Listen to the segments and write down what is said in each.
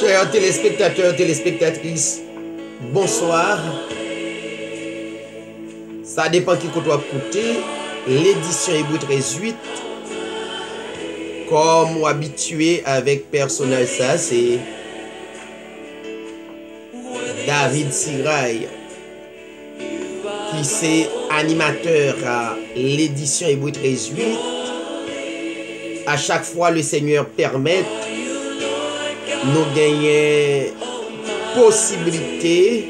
Chers téléspectateurs, téléspectatrices, bonsoir. Ça dépend qui qu'on doit écouter. L'édition Hébreu 13:8. Comme habitué avec personnel, ça c'est David Sirail, qui c'est animateur à l'édition Hébreu 13:8. À chaque fois le Seigneur permet, nous gagnons possibilité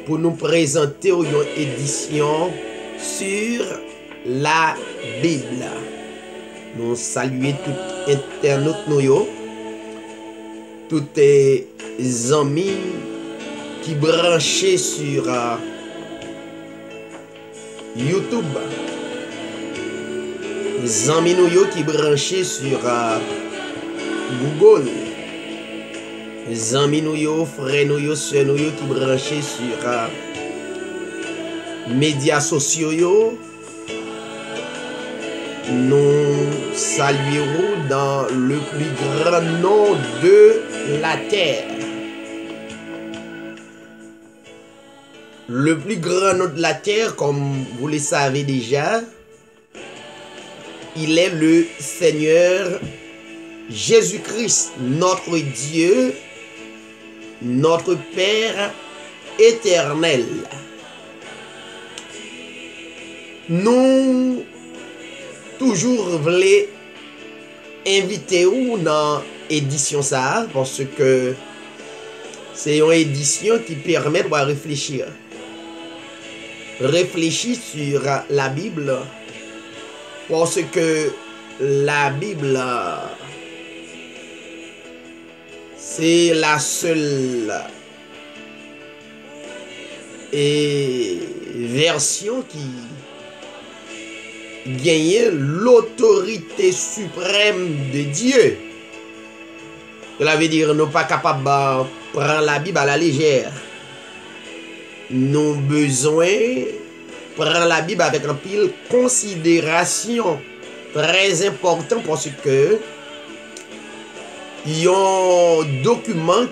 pour nous présenter une édition sur la Bible. Nous saluons tout internaute nous, tous les amis qui branchés sur YouTube, les amis nous qui branchés sur Google, les amis nous, frères nous, soeurs nous qui branchés sur médias sociaux. Nous saluerons dans le plus grand nom de la terre. Le plus grand nom de la terre, comme vous le savez déjà, il est le Seigneur Jésus-Christ, notre Dieu, notre Père éternel. Nous toujours voulons inviter ou dans édition ça parce que c'est une édition qui permet de réfléchir sur la Bible, parce que la Bible c'est la seule version qui gagne l'autorité suprême de Dieu. Cela veut dire nous pas capables de prendre la Bible à la légère. Nous avons besoin de prendre la Bible avec un pile considération très important, parce que il y a un document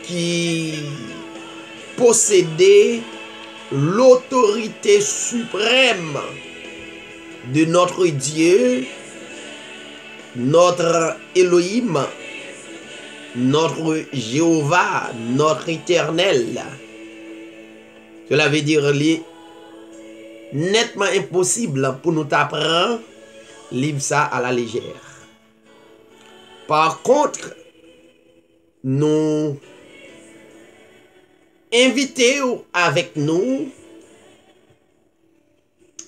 qui possédait l'autorité suprême de notre Dieu, notre Elohim, notre Jéhovah, notre Éternel. Cela veut dire nettement impossible pour nous apprendre livre ça à la légère. Par contre, nous invitez avec nous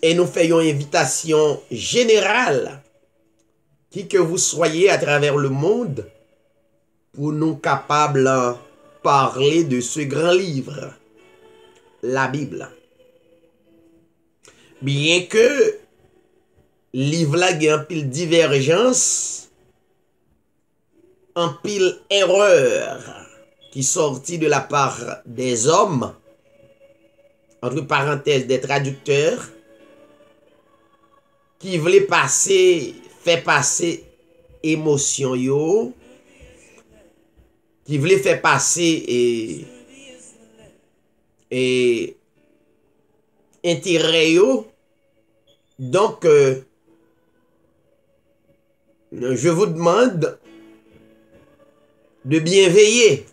et nous faisons une invitation générale, qui que vous soyez à travers le monde, pour nous capables de parler de ce grand livre, la Bible. Bien que livre là a un pile divergence, un pile erreur qui sortit de la part des hommes, entre parenthèses des traducteurs, qui voulaient faire passer émotion yo, qui voulaient faire passer et intérêt yo. Donc je vous demande de bien veiller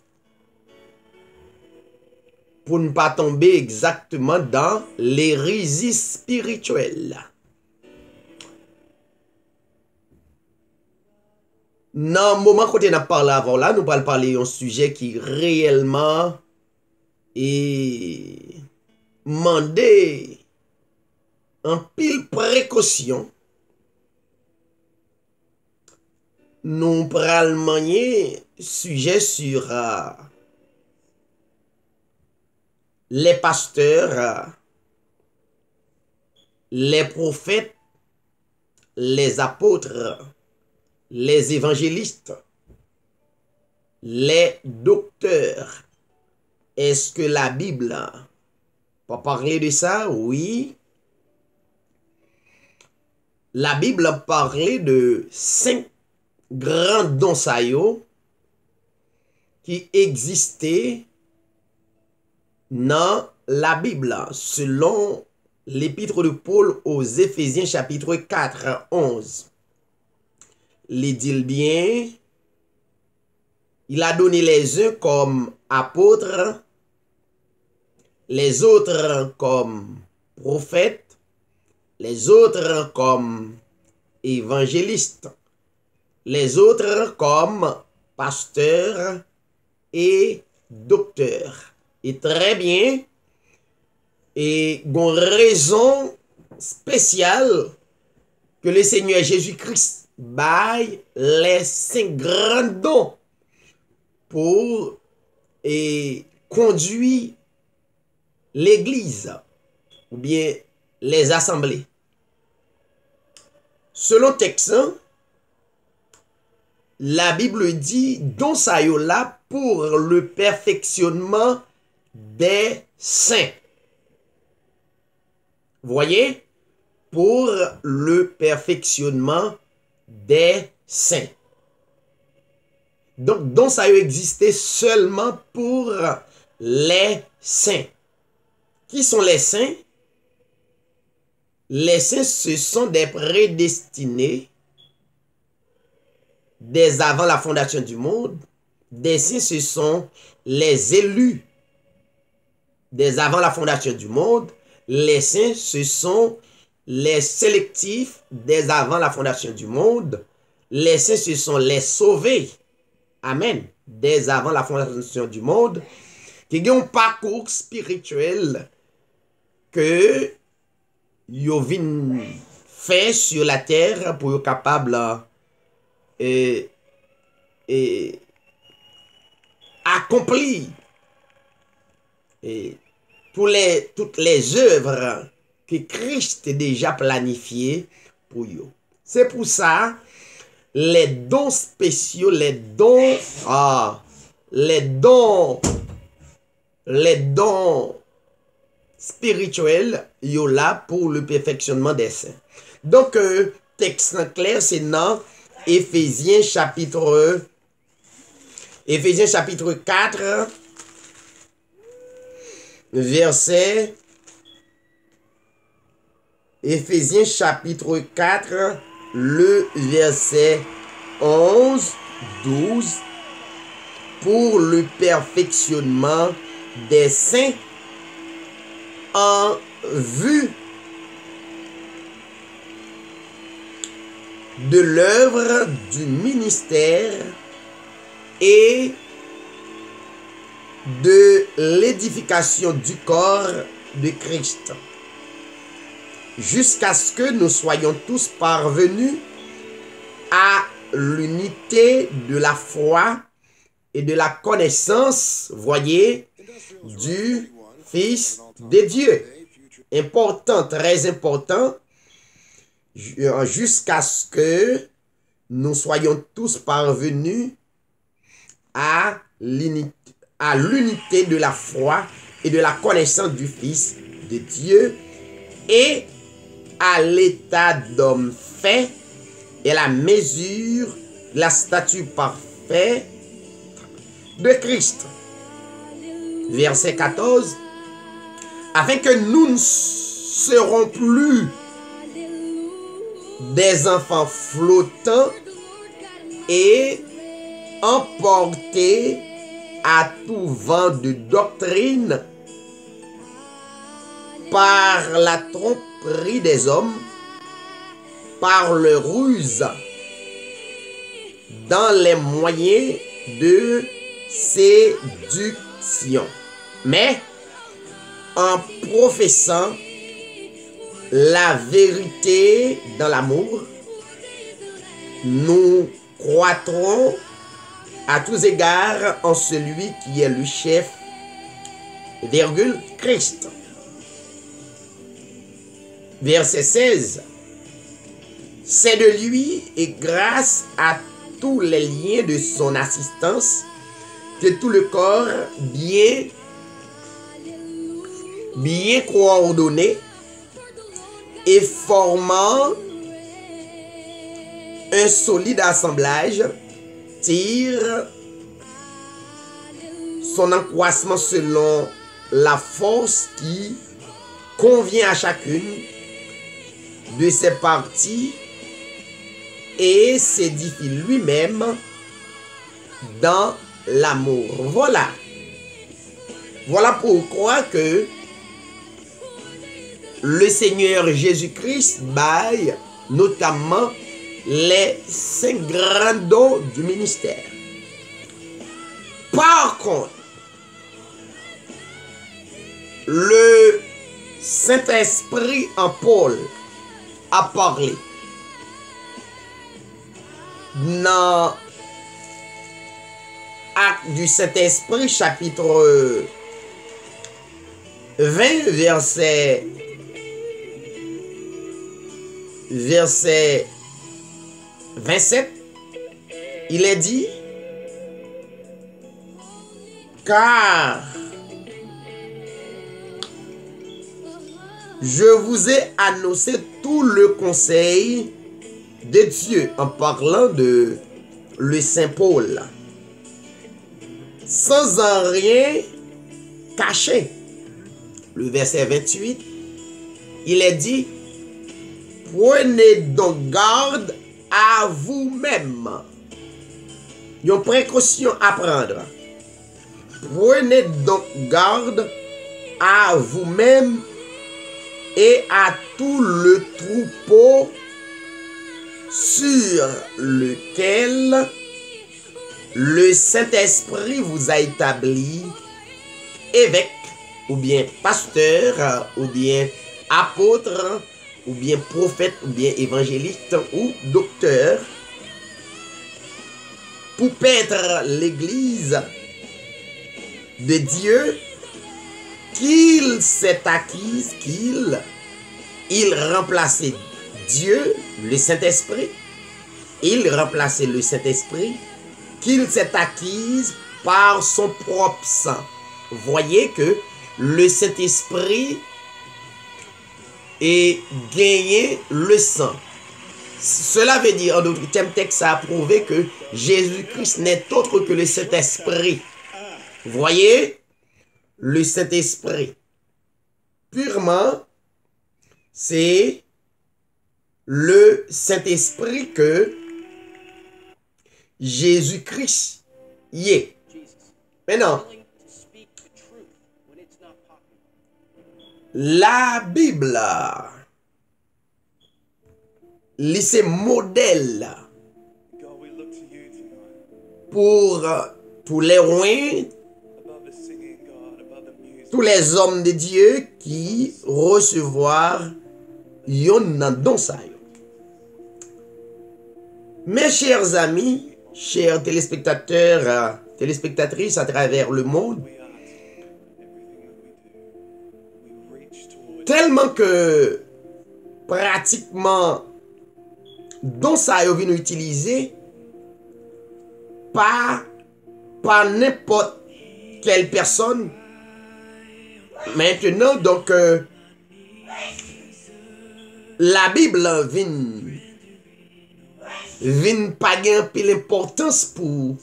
pour ne pas tomber exactement dans l'hérésie spirituelle. Dans le moment qu'on a parlé avant là, nous allons parler d'un sujet qui réellement est demandé en pile précaution. Nous allons manier sujet sur les pasteurs, les prophètes, les apôtres, les évangélistes, les docteurs. Est-ce que la Bible peut parler de ça? Oui. La Bible parlait de 5 grand don sa yo qui existait dans la Bible, selon l'épître de Paul aux Éphésiens chapitre 4, 11. Il dit bien, il a donné les uns comme apôtres, les autres comme prophètes, les autres comme évangélistes, les autres comme pasteurs et docteurs. Et très bien, et une raison spéciale que le Seigneur Jésus-Christ baille les 5 grands dons pour conduire l'église ou bien les assemblées. Selon texte, la Bible dit don sa yo là pour le perfectionnement des saints. Voyez? Pour le perfectionnement des saints. Donc, don sa yo existait seulement pour les saints. Qui sont les saints? Les saints, ce sont des prédestinés dès avant la fondation du monde. Des saints, ce sont les élus dès avant la fondation du monde. Les saints, ce sont les sélectifs dès avant la fondation du monde. Les saints, ce sont les sauvés. Amen. Dès avant la fondation du monde. Qui ont un parcours spirituel que yo vin fait sur la terre pour être capable accomplir toutes les œuvres que Christ a déjà planifiées pour eux. C'est pour ça, les dons spéciaux, les dons spirituels, yo là pour le perfectionnement des saints. Donc, texte clair, c'est dans Éphésiens chapitre 4, verset Éphésiens chapitre 4, le verset 11, 12, pour le perfectionnement des saints en vue de l'œuvre du ministère et de l'édification du corps de Christ, jusqu'à ce que nous soyons tous parvenus à l'unité de la foi et de la connaissance, voyez, du Fils de Dieu. Important, très important, jusqu'à ce que nous soyons tous parvenus à l'unité de la foi et de la connaissance du Fils de Dieu et à l'état d'homme fait et la mesure, la statue parfaite de Christ. Verset 14. Afin que nous ne serons plus des enfants flottants et emportés à tout vent de doctrine par la tromperie des hommes, par leur ruse, dans les moyens de séduction, mais en professant la vérité dans l'amour, nous croîtrons à tous égards en celui qui est le chef, virgule, Christ. Verset 16. C'est de lui et grâce à tous les liens de son assistance que tout le corps bien coordonné et formant un solide assemblage tire son accroissement selon la force qui convient à chacune de ses parties et s'édifie lui-même dans l'amour. Voilà. Voilà pourquoi que le Seigneur Jésus-Christ baille notamment les 5 grands dons du ministère. Par contre, le Saint-Esprit en Paul a parlé dans Actes du Saint-Esprit, chapitre 20, verset 27, il est dit, car je vous ai annoncé tout le conseil de Dieu, en parlant de le Saint Paul, sans en rien cacher. Le verset 28, il est dit, prenez donc garde à vous-même. Une précaution à prendre. Prenez donc garde à vous-même et à tout le troupeau sur lequel le Saint-Esprit vous a établi évêque, ou bien pasteur, ou bien apôtre, ou bien prophète, ou bien évangéliste, ou docteur, pour paître l'Église de Dieu qu'il s'est acquise, il remplaçait Dieu, le Saint-Esprit, il remplaçait le Saint-Esprit, qu'il s'est acquise par son propre sang. Voyez que le Saint-Esprit est gagné le sang. Cela veut dire, en d'autres termes, texte a prouvé que Jésus-Christ n'est autre que le Saint-Esprit. Voyez, le Saint-Esprit, purement, c'est le Saint-Esprit que Jésus-Christ y est. Maintenant, la Bible, c'est modèle pour tous les rois, tous les hommes de Dieu qui recevoir yon don sa yo. Mes chers amis, chers téléspectateurs, téléspectatrices à travers le monde, tellement que pratiquement don sa yo vient utiliser par n'importe quelle personne. Maintenant, donc, la Bible vient pas gagner l'importance pour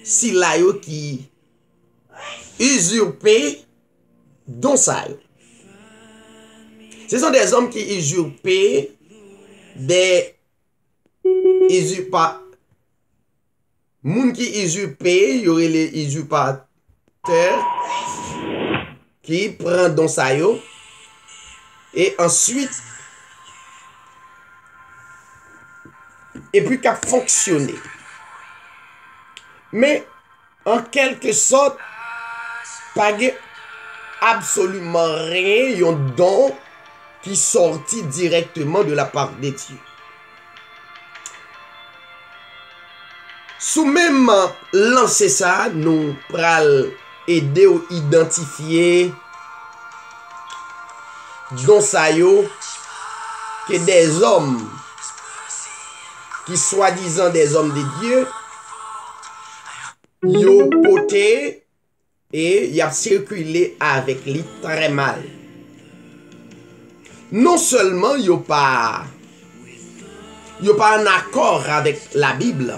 si la yo qui usurpé don sa yo. Ce sont des hommes qui usurpent des usurpateurs. Moun qui usurpent, il y aurait les usurpateurs qui prennent don sa yo et ensuite et puis qu'à fonctionner. Mais en quelque sorte, pas absolument rien, yon don qui sortit directement de la part de Dieu. Sous même lancer ça, nous pral aider ou identifier don sa yo que des hommes qui soi-disant des hommes de Dieu yo poté et y a circulé avec lui très mal. Non seulement yo pas yo pas en accord avec la Bible,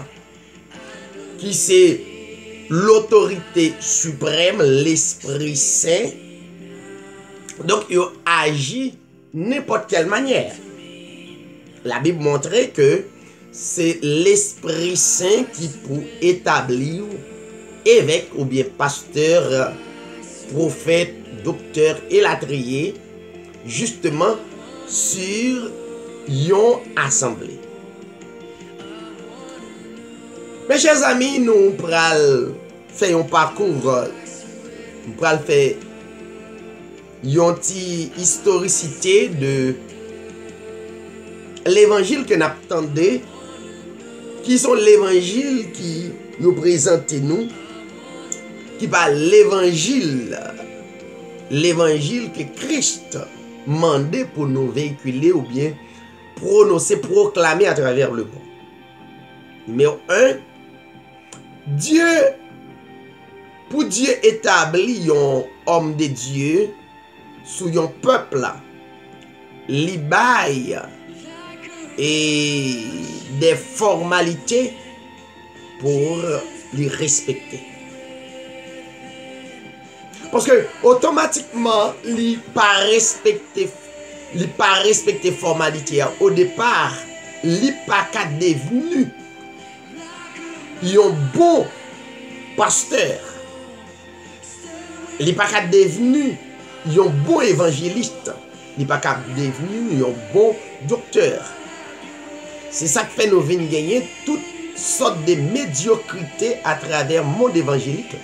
qui c'est l'autorité suprême, l'Esprit Saint. Donc, il agit n'importe quelle manière. La Bible montrait que c'est l'Esprit Saint qui peut établir évêque ou bien pasteur, prophète, docteur et latrier, justement sur une assemblée. Mes chers amis, nous pral faire un parcours, nous pral faire une petite historicité de l'évangile que nous attendons, qui sont l'évangile qui nous présente nous, qui parle l'évangile que Christ mandait pour nous véhiculer ou bien prononcer, proclamer à travers le monde. Numéro 1, pour Dieu établit un homme de Dieu sous un peuple, li bail et des formalités pour les respecter. Parce que automatiquement, il pas respecter formalité. Au départ, il pas qu'à devenu un bon pasteur. Il pas qu'à devenu un bon évangéliste. Il pas qu'à devenu un bon docteur. C'est ça qui fait nous venir gagner toutes sortes de médiocrité à travers le monde évangélique.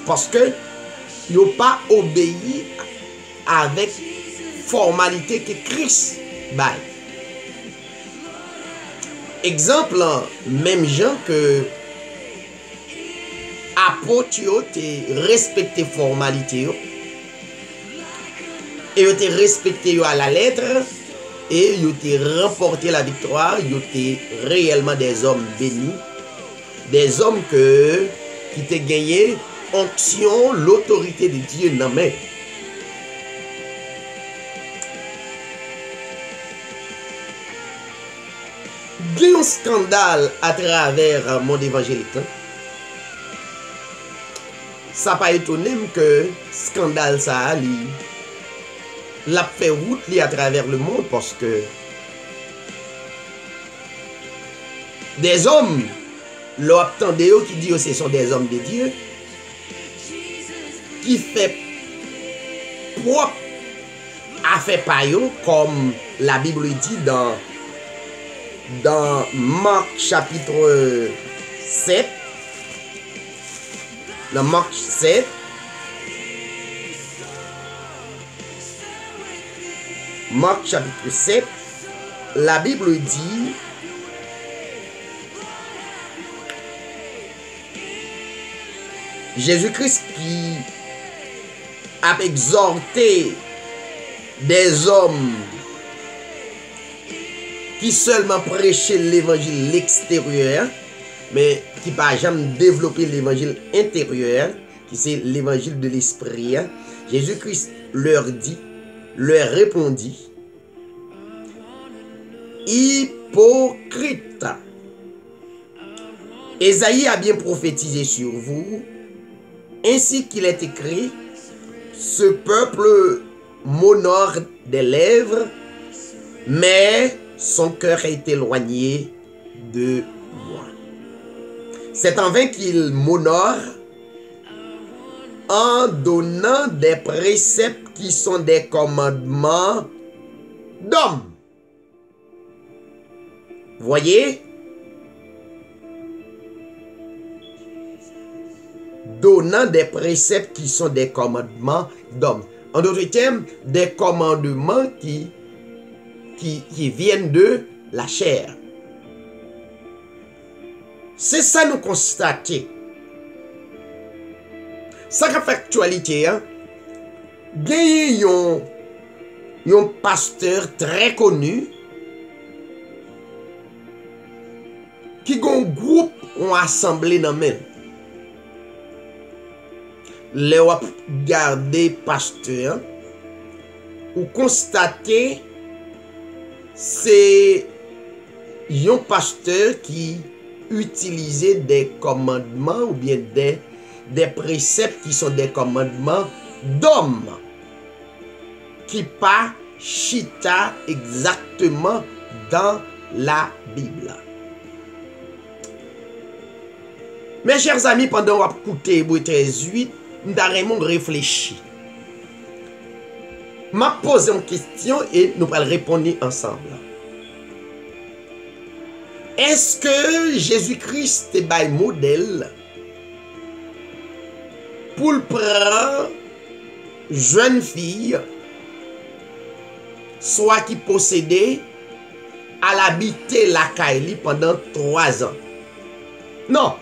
Parce que ils n'ont pas obéi avec formalité que Christ baille. Exemple, même gens que apôtres te respecté formalité et ils te respecté à la lettre et ils te remporté la victoire, ils étaient réellement des hommes bénis, des hommes qui te gagné onction, l'autorité de Dieu dans la main. Il y a un scandale à travers le monde évangélique. Ça n'a pas étonné que scandale ça l'a fait route à travers le monde parce que des hommes qui disent que ce sont des hommes de Dieu qui fait propre à faire paillot comme la Bible dit dans Marc chapitre 7. Dans Marc 7, Marc chapitre 7, la Bible dit Jésus-Christ qui a exhorté des hommes qui seulement prêchaient l'évangile extérieur, mais qui n'a pas jamais développé l'évangile intérieur, qui c'est l'évangile de l'esprit. Jésus-Christ leur répondit, hypocrite, Ésaïe a bien prophétisé sur vous, ainsi qu'il est écrit, ce peuple m'honore des lèvres, mais son cœur est éloigné de moi. C'est en vain qu'il m'honore en donnant des préceptes qui sont des commandements d'hommes. Voyez? Donnant des préceptes qui sont des commandements d'hommes. En d'autres termes, des commandements qui viennent de la chair. C'est ça nous constater. Ça qui fait actualité, il y a un pasteur très connu qui a un groupe ou assemblée dans même. Les garder pasteur ou constater c'est un pasteur qui utilisait des commandements ou bien des préceptes qui sont des commandements d'hommes qui pas chita exactement dans la Bible. Mes chers amis, pendant qu'on a écouté Hébreux 13:8, nous avons réfléchi. Je vais poser une question et nous allons répondre ensemble. Est-ce que Jésus-Christ est un modèle pour prendre jeune fille, soit qui possédait, à l'habiter la Kaili pendant 3 ans? Non.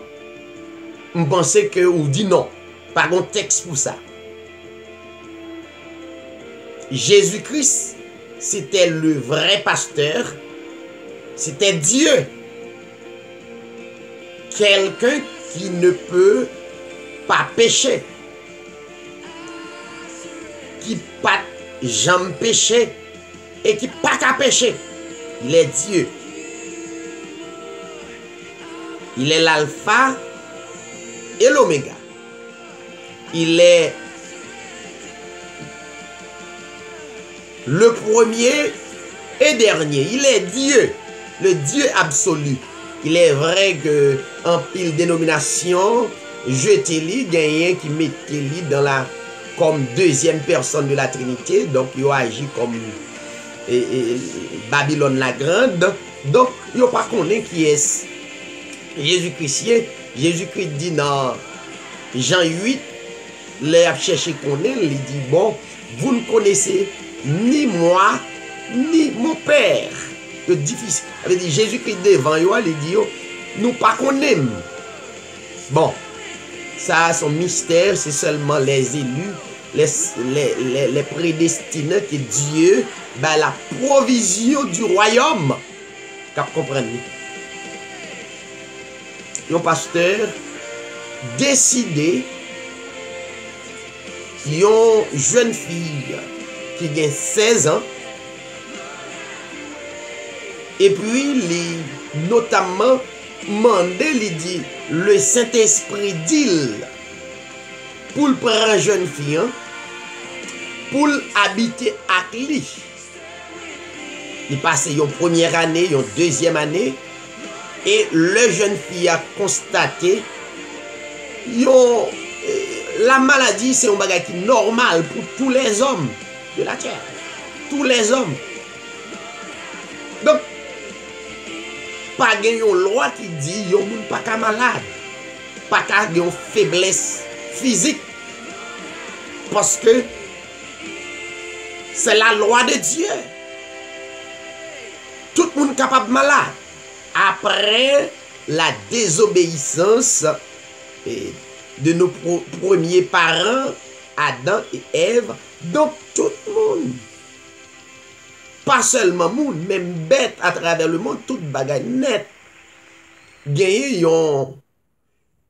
Je pense que vous dites non. Pas de texte pour ça. Jésus-Christ, c'était le vrai pasteur. C'était Dieu. Quelqu'un qui ne peut pas pécher. Qui pas jamais péché. Et qui pas qu'à pécher. Il est Dieu. Il est l'alpha et l'oméga. Il est le premier et dernier. Il est Dieu, le Dieu absolu. Il est vrai que en pile dénomination, jeté-li, gagné qui mettait-li dans la comme deuxième personne de la Trinité. Donc, il agit comme Babylone la Grande. Donc, il n'y a pas connaît qui est Jésus-Christ. Jésus-Christ dit dans Jean 8, les a cherché qu'on est, il dit, bon, vous ne connaissez ni moi, ni mon Père. C'est difficile. Il dit, Jésus-Christ devant, il dit, nous pas connaissons. Bon, ça, son mystère, c'est seulement les élus, les prédestinés que Dieu, ben, la provision du royaume, qu'à comprendre. Un pasteur décidé, une jeune fille qui a 16 ans, et puis notamment mandé, il dit, le Saint-Esprit dit pour prendre une jeune fille, pour habiter avec lui. Il passe une première année, une deuxième année, et le jeune fille a constaté la maladie, c'est un bagage normal pour tous les hommes de la terre. Tous les hommes. Donc, pas de loi qui dit yon moun pas ka malade. Pas ka yon faiblesse physique. Parce que c'est la loi de Dieu. Tout le monde est capable de malade. Après la désobéissance de nos premiers parents, Adam et Ève, donc tout le monde, pas seulement monde, même bête à travers le monde, toute bagaille net, gagne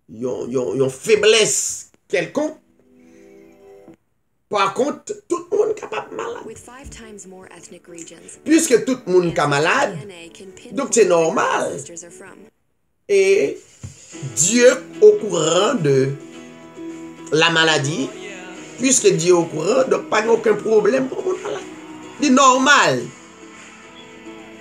yon faiblesse quelconque. Par contre, tout le monde est capable de malade. Puisque tout le monde est malade, donc c'est normal. Et Dieu au courant de la maladie, puisque Dieu est au courant, donc pas aucun problème pour le malade. C'est normal.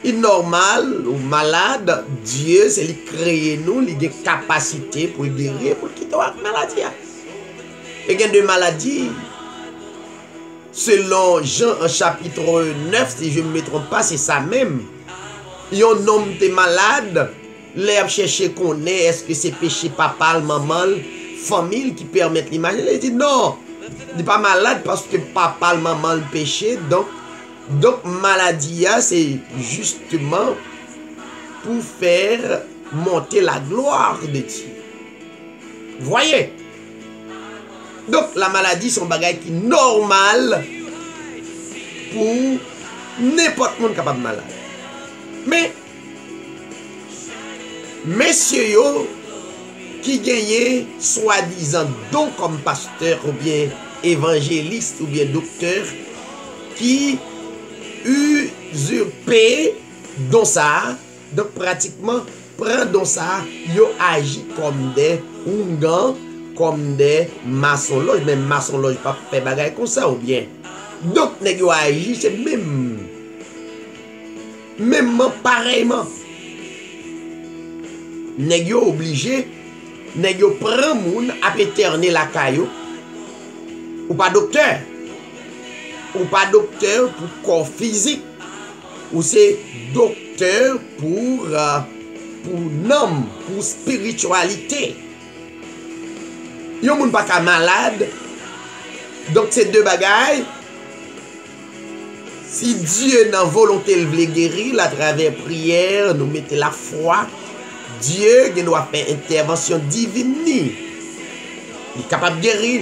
Il est normal ou malade, Dieu, c'est lui créer nous, il a des capacités pour guérir, pour quitter la maladie. Et il y a des maladies. Selon Jean en chapitre 9, si je ne me trompe pas, c'est ça même. Il y a un homme qui est malade, l'herbe chercher qu'on est, est-ce que c'est péché papa, maman, famille qui permettent l'imaginer? Il dit non, il n'est pas malade parce que papa, maman le péché. Donc maladie, c'est justement pour faire monter la gloire de Dieu. Voyez? Donc la maladie, c'est un bagage qui est normal pour n'importe qui capable de malade. Mais messieurs yo, qui gagnent soi-disant don comme pasteur ou bien évangéliste ou bien docteur, qui usurpé dans ça Donc pratiquement, pendant ça, yo agi comme des oungans, comme des maçons loges, même maçons loges pas fait bagay comme ça ou bien. Donc nèg yo agi, c'est même pareillement. Nèg yo obligé, nèg yo prend moun ap éterner la caillou. Ou pas docteur. Ou pas docteur pour corps physique. Ou c'est docteur pour l'âme, pour spiritualité. Yon moun pas ka malade. Donc ces deux bagailles, si Dieu n'a volonté le vle guérir à travers prière, nous mettons la foi, Dieu qui doit faire intervention divine. Il est capable de guérir.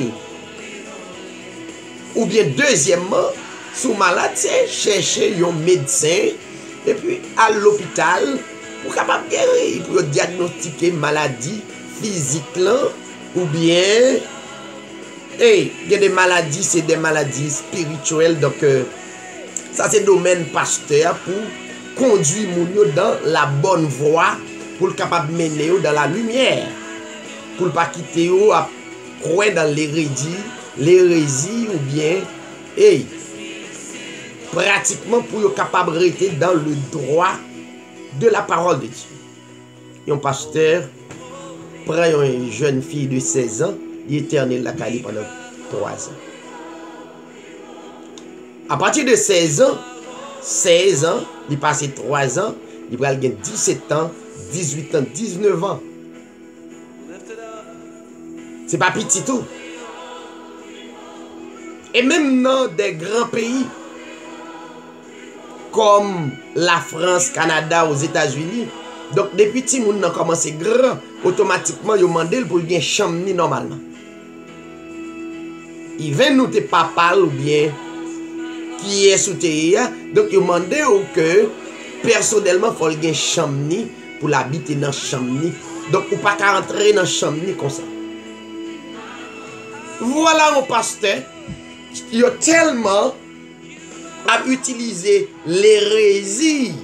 Ou bien deuxièmement, sous malade, c'est chercher un médecin et puis à l'hôpital pour capable de guérir, pour diagnostiquer maladie physique là, ou bien il y a des maladies, c'est des maladies spirituelles. Donc ça c'est domaine pasteur pour conduire mon dans la bonne voie, pour le capable de mener dans la lumière, pour ne pas quitter à croire dans l'hérésie ou bien pratiquement pour être capable de rester dans le droit de la parole de Dieu. Un pasteur prend une jeune fille de 16 ans, il éternel la Cali pendant 3 ans. À partir de 16 ans, il passe 3 ans, il va gagner 17 ans, 18 ans, 19 ans. C'est pas petit tout. Et même dans des grands pays comme la France, Canada, aux États-Unis, donc depuis que les gens ont commencé grand, automatiquement ils ont demandé pour bien chambre normalement. Il vient nous te papa ou bien qui est sous terre, donc ils ont demandé que personnellement il faut bien chambre pour l'habiter dans chambre. Donc ou pas qu'à entrer dans chambre comme ça. Voilà mon pasteur. Il a tellement à utiliser l'hérésie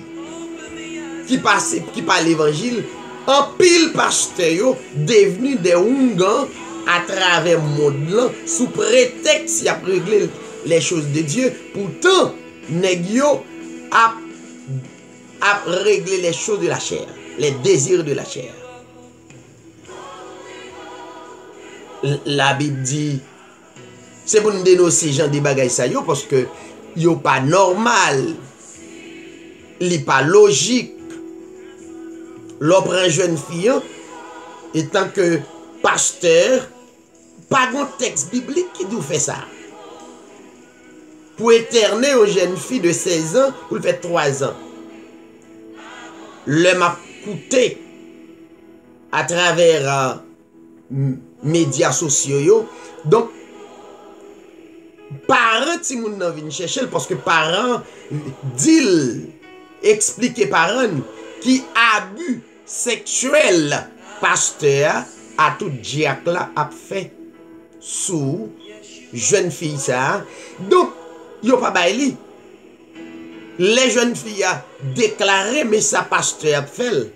qui parle l'évangile. En pile pasteur devenu des oungans à travers le monde là, sous prétexte qu'il a réglé les choses de Dieu. Pourtant, nèg yo a réglé les choses de la chair, les désirs de la chair. La Bible dit, c'est pour nous dénoncer gens des bagailles ça yo parce que yo pas normal, li pas logique. L'on prend jeune fille étant que pasteur, pas de texte biblique qui nous fait ça. Pour éterner une jeune fille de 16 ans, pour le faire 3 ans. Le m'a coûté à travers médias sociaux. Donc, parents, si vous n'avez chercher, parce que parents disent, expliquer parents qui abus sexuel pasteur à tout diacre là a fait sous jeune fille ça. Donc, yo pas baili. Les jeunes filles a déclaré mais ça pasteur a fait.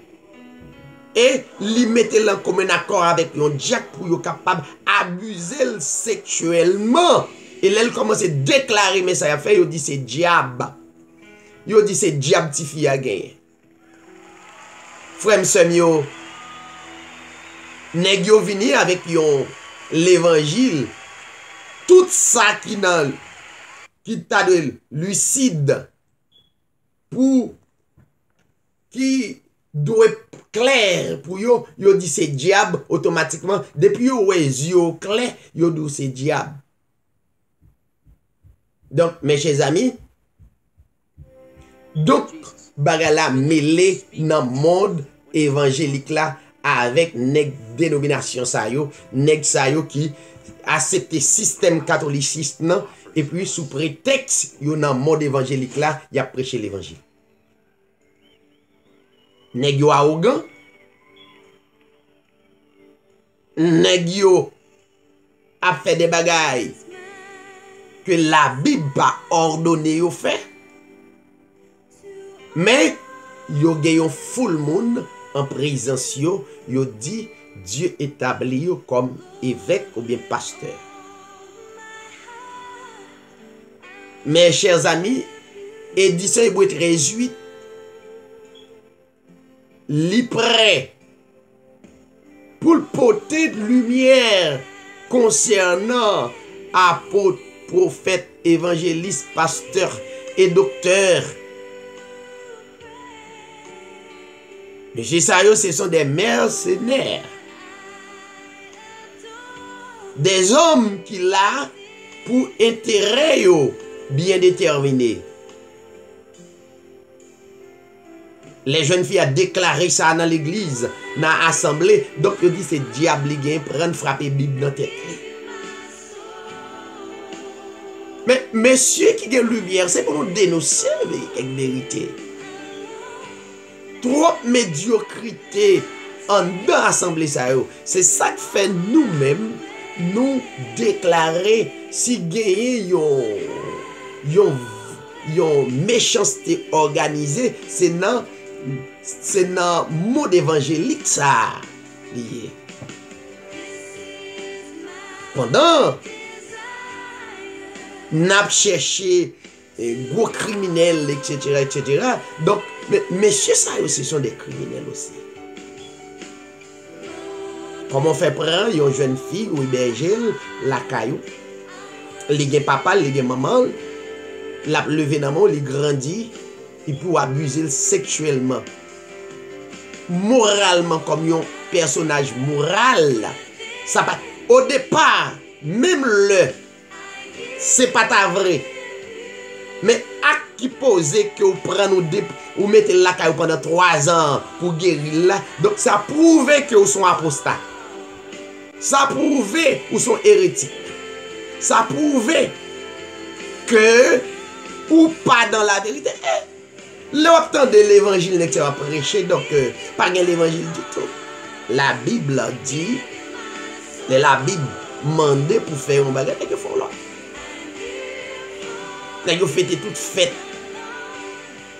Et li mettait en commun accord avec un diacre pour yo capable abuser sexuellement. Et là, il commence à déclarer mais ça a fait, yo dit c'est diable. Yo dit c'est diable ti fille a gagné. Frère m'sem yo, nèg yo vini avec l'évangile, tout ça qui t'a de lucide pour qui doit clair pour yo dit c'est diable automatiquement depuis yo yo clair yo dit c'est diable. Donc mes chers amis, donc bagala mêlé dans le monde évangélique là avec nèg dénomination sa yo, nèg sa yo qui accepte système catholiciste non et puis sous prétexte yo dans le monde évangélique là, y a prêché l'évangile. Nèg yo arrogant, nèg yo a fait des bagailles que la Bible pas ordonné yo fait. Mais yo gen yon full moun en présence yo dit Dieu établi yo comme évêque ou bien pasteur. Mes chers amis, édition Hébreu 13:8 li prêt pour le porter de lumière concernant apôtres, prophètes, évangélistes, pasteurs et docteurs. Mais ce sont des mercenaires. Des hommes qui là pour intérêt bien déterminé. Les jeunes filles ont déclaré ça dans l'église, dans l'assemblée. Donc, ils disent c'est diable qui prend frapper Bible dans la tête. Mais monsieur qui a lumière, c'est pour nous dénoncer avec vérité. Trop médiocrité en dans l'assemblée, c'est ça qui fait nous-mêmes nous déclarer si gagner yon méchanceté organisée, c'est dans mode évangélique ça lié. Pendant n'a cherché gros criminels, etc. Donc, messieurs, ça aussi sont des criminels aussi. Comment faire prendre une jeune fille ou héberger la caillou, les gen papa, les gen maman, la levé dans mon, il grandit, il peut abuser sexuellement, moralement comme un personnage moral. Ça pas au départ, même c'est pas ta vrai. Mais acte qui posait que vous prenez ou mettez la caillou pendant 3 ans pour guérir là, donc ça prouve que vous sont apostats. Ça prouve que vous sont hérétiques. Ça prouve que ou pas dans la vérité. L'obtention de l'évangile n'est pas prêché, donc pas l'évangile du tout. La Bible dit, la Bible demande pour faire un bagage, et font là. Vous faites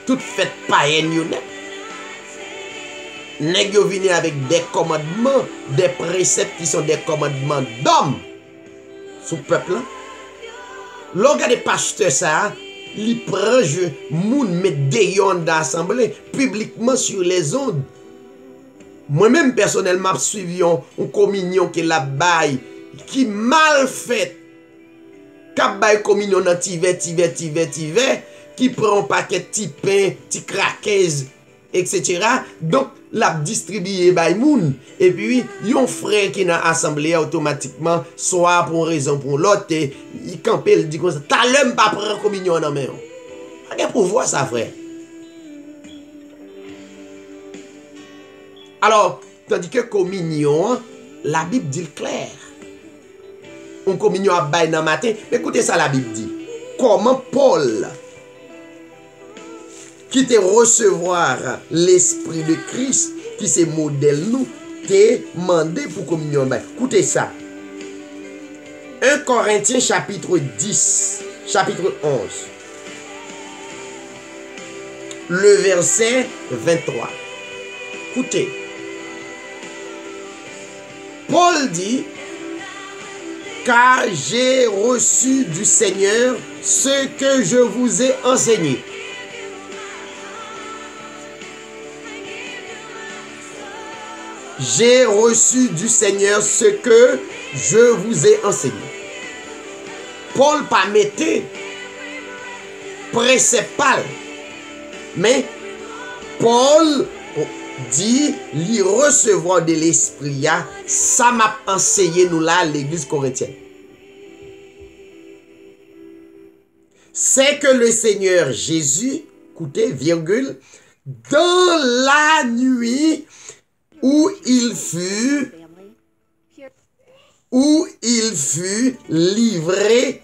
toute fête païenne. Nèg yo vini avec des commandements, des préceptes qui sont des commandements d'hommes sous peuple. L'organe des pasteurs ça, li prend moun met déyon d'assemblée publiquement sur les ondes. Moi-même personnellement suivi une communion que la baille qui mal fait. K'ap baille communion dans tivet qui prend un paquet de pain, ti craquez, etc. Donc la distribuer by moun et puis yon frère qui dans assemblée automatiquement soit pour une raison pour l'autre il campe il dit comme ça ta l'homme pas prendre communion dans main pas pour voir ça frère. Alors tandis que communion la Bible dit clair on communion à bail dans matin mais écoutez ça la Bible dit comment Paul qui te recevoir l'esprit de Christ, qui se modèle nous, te mandé pour communion. Écoutez ça. 1 Corinthiens chapitre 10, chapitre 11. Le verset 23. Écoutez. Paul dit, car j'ai reçu du Seigneur ce que je vous ai enseigné. J'ai reçu du Seigneur ce que je vous ai enseigné. Paul pas mettait précepal, mais Paul dit lui recevoir de l'esprit, ça m'a enseigné nous là l'église corinthienne. C'est que le Seigneur Jésus, écoutez, virgule, dans la nuit où il fut livré,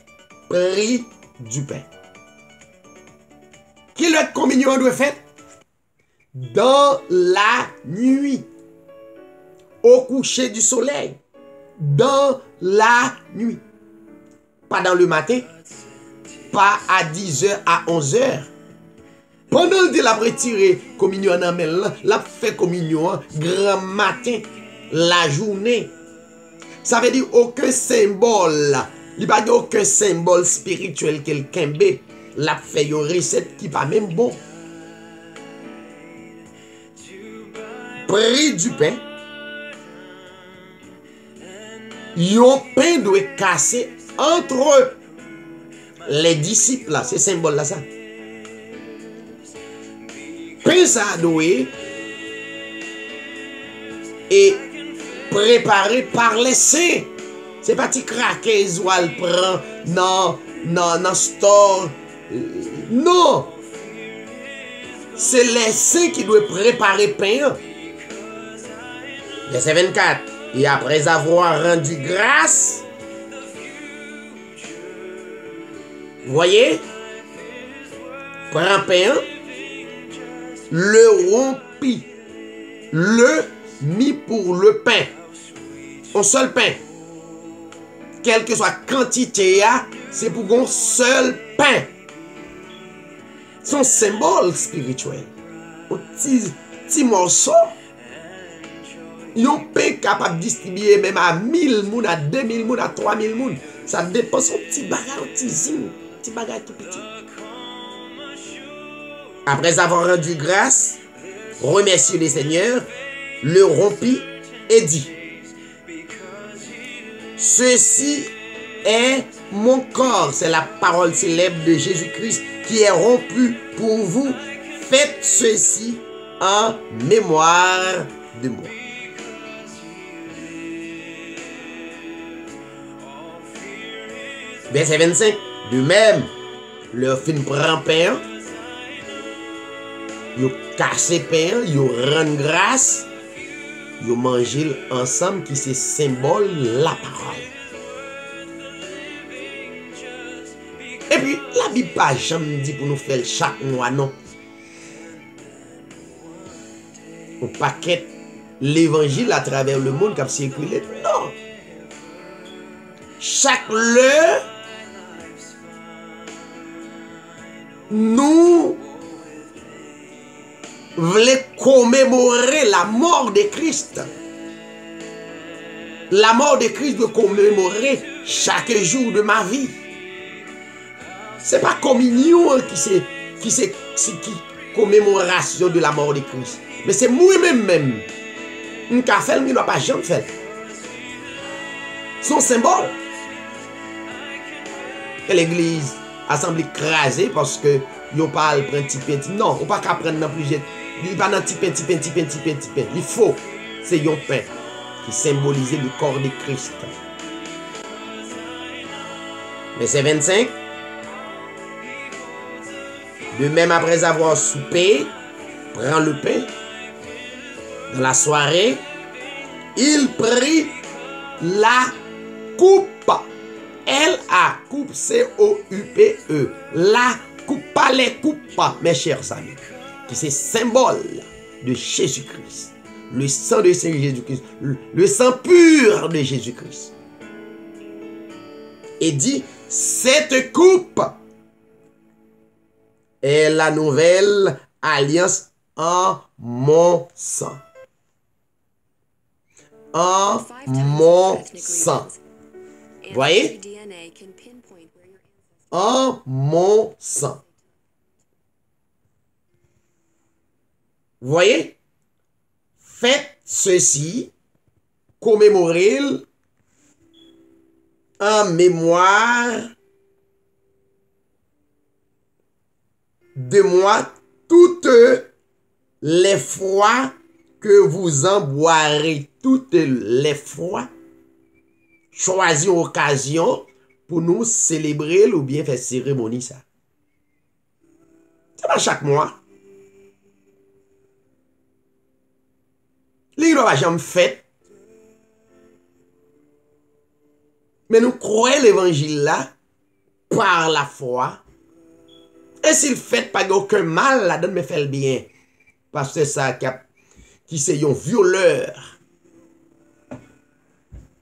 pris du pain. Qui le communion doit faire? Dans la nuit, au coucher du soleil, dans la nuit. Pas dans le matin, pas à 10h, à 11h, pendant que la retiré communion en amel, la fait communion grand matin, la journée. Ça veut dire aucun symbole. Il n'y a pas aucun symbole spirituel quelqu'un bé. La fait une recette qui pas même bon. Prix du pain. Yon pain doit casser entre les disciples là. C'est symbole là ça. Pain ça doit et préparé par les saints. C'est pas ti craquer ou al prend non store. Non. C'est les saints qui doivent préparer pain. Verset 24. Et après avoir rendu grâce, vous voyez, prend pain, le rompit, le mit pour le pain. Un seul pain. Quelle que soit la quantité, c'est pour un seul pain. C'est un symbole spirituel. Un petit morceau. Yon pain capable de distribuer même à 1000 moun, à 2000 moun, à 3000 moun. Ça dépend son petit bagage, petit bagage tout petit. Après avoir rendu grâce, remercié le Seigneur, le rompit et dit: ceci est mon corps. C'est la parole célèbre de Jésus-Christ qui est rompu pour vous. Faites ceci en mémoire de moi. Verset 25. De même, leur fin prend pain, ils cassent pain, ils rendent grâce, ils mangent ensemble qui c'est symbole la parole. Et puis, la Bible pas jamais dit pour nous faire chaque mois, non. On paquet l'évangile à travers le monde qui a circulé. Non. Chaque heure, nous voulons commémorer la mort de Christ. La mort de Christ doit commémorer chaque jour de ma vie. C'est pas communion qui commémoration de la mort de Christ. Mais c'est moi-même. Un café, il ne doit pas jamais faire. Son symbole. Et l'église assemblée crasée parce que yo pas prendre petit pain. Non, on pas qu'à prendre dans plusieurs. Il pas dans petit pain. Il faut c'est un pain qui symbolise le corps de Christ. Verset 25. De même après avoir soupé, prend le pain. Dans la soirée, il prit la coupe. L-A, coupe, C-O-U-P-E. La coupe, pas les coupes, mes chers amis. Qui c'est symbole de Jésus-Christ. Le sang de Jésus-Christ. Le sang pur de Jésus-Christ. Et dit, cette coupe est la nouvelle alliance en mon sang. En mon sang. Voyez? En mon sang. Voyez? Faites ceci, commémorez en mémoire de moi toutes les fois que vous en boirez, toutes les fois. Choisir une occasion pour nous célébrer ou bien faire cérémonie ça. C'est pas chaque mois. Les gens ne jamais fait. Mais nous croyons l'évangile là par la foi. Et s'il fait pas aucun mal, la donne me fait le bien. Parce que c'est ça qui c'est un violeur.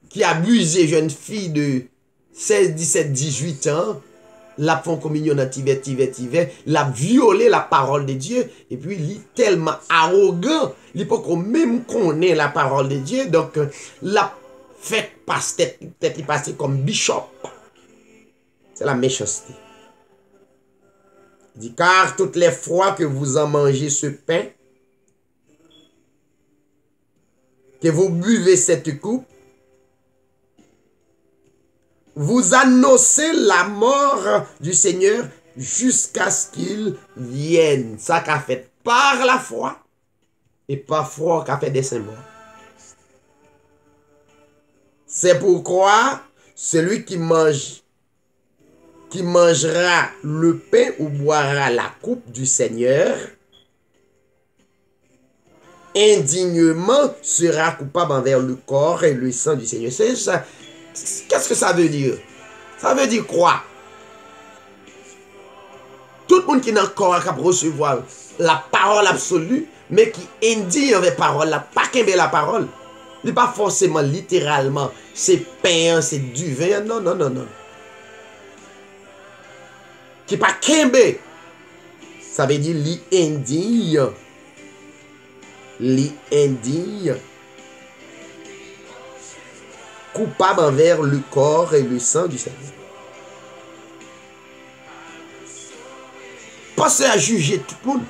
Qui a abusé jeune fille de 16, 17, 18 ans la font communion dans Tibet, la violé la parole de Dieu, et puis il est tellement arrogant, il peut qu'on même connaît la parole de Dieu, donc la fait passer tête il passe comme bishop. C'est la méchanceté. Il dit, car toutes les fois que vous en mangez ce pain, que vous buvez cette coupe, vous annoncez la mort du Seigneur jusqu'à ce qu'il vienne. Ça qu'a fait par la foi et par foi qu'a fait des saints morts. C'est pourquoi celui qui mangera le pain ou boira la coupe du Seigneur indignement sera coupable envers le corps et le sang du Seigneur. C'est ça. Qu'est-ce que ça veut dire? Ça veut dire quoi? Tout le monde qui est dans le corps qui recevoir la parole absolue, mais qui indigne avec parole, pas qu'aimer la parole. Il n'est pas forcément littéralement, c'est pain, c'est du vin. Non, non, non, non. Qui pas qu'aimer. Ça veut dire li indigne. Li indigne. Coupable envers le corps et le sang du Seigneur. Pensez à juger tout le monde.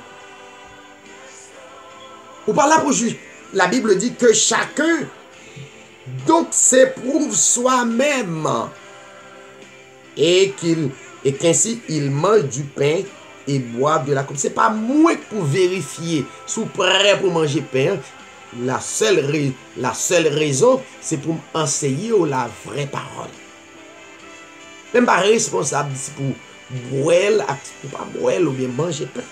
Ou pas là pour juger. La Bible dit que chacun donc s'éprouve soi-même et qu'ainsi il mange du pain et boit de la coupe. C'est pas moi pour vérifier sous prêt pour manger pain. La seule raison, c'est pour enseigner la vraie parole. Même pas responsable pour boire, ou pas boire ou bien manger pain.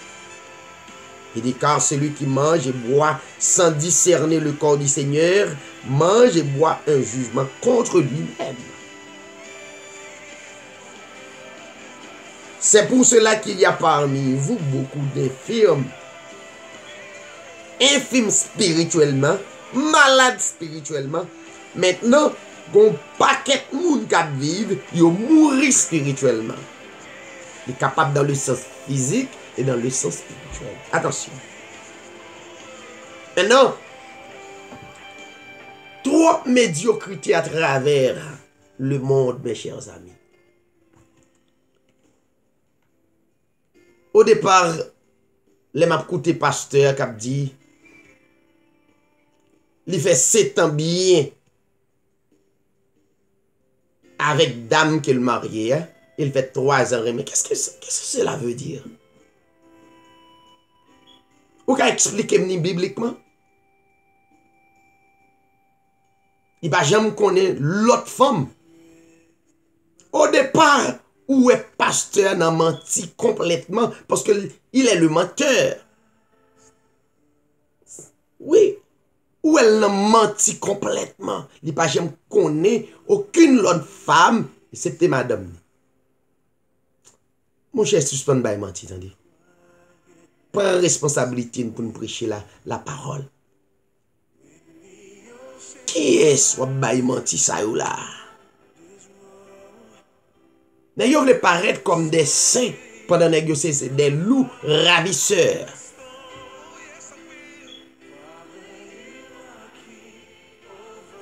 Il dit, car celui qui mange et boit sans discerner le corps du Seigneur, mange et boit un jugement contre lui-même. C'est pour cela qu'il y a parmi vous beaucoup d'infirmes, infirmes spirituellement, malades spirituellement. Maintenant, un paquet de monde qui vivent, ils mourent spirituellement. Il est capable dans le sens physique et dans le sens spirituel. Attention. Maintenant, trop médiocrité à travers le monde, mes chers amis. Au départ, les m'a écouté pasteur qui a dit, il fait 7 ans bien avec dame qu'il marié. Hein? Il fait 3 ans. Mais qu'est-ce que cela veut dire? Vous pouvez expliquer bibliquement? Il va jamais connaître l'autre femme. Au départ, où est pasteur n'a menti complètement parce qu'il est le menteur. Oui. Où elle n'a menti complètement. Il n'a pas jamais connaître aucune autre femme, excepté madame. Mon cher, suspend by menti, attendez. Prends responsabilité pour nous prêcher la parole. Qui est-ce qui by menti ça ou là? Ils veulent paraître comme des saints pendant négocier, c'est des loups ravisseurs.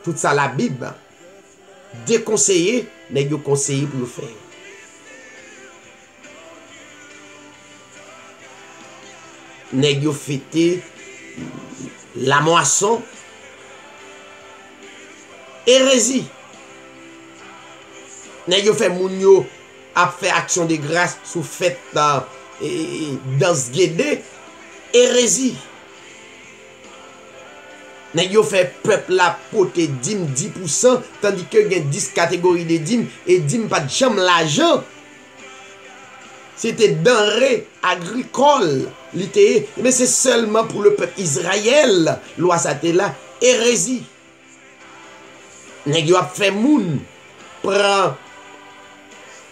Tout ça, la Bible, déconseillé, n'est-ce pas conseillé pour le faire. N'est-ce pas fêter la moisson, hérésie. N'est-ce pas fait mounio à faire action de grâce sous fête dans ce guédé, hérésie. Nèg yo fait peuple la pote dîme 10%, tandis que il y a 10 catégories de dîmes et dîme pas de jamais l'argent. C'était denrée agricole, mais c'est seulement pour le peuple Israël. Loi ça était là, hérésie. Nèg yo a fait moun prend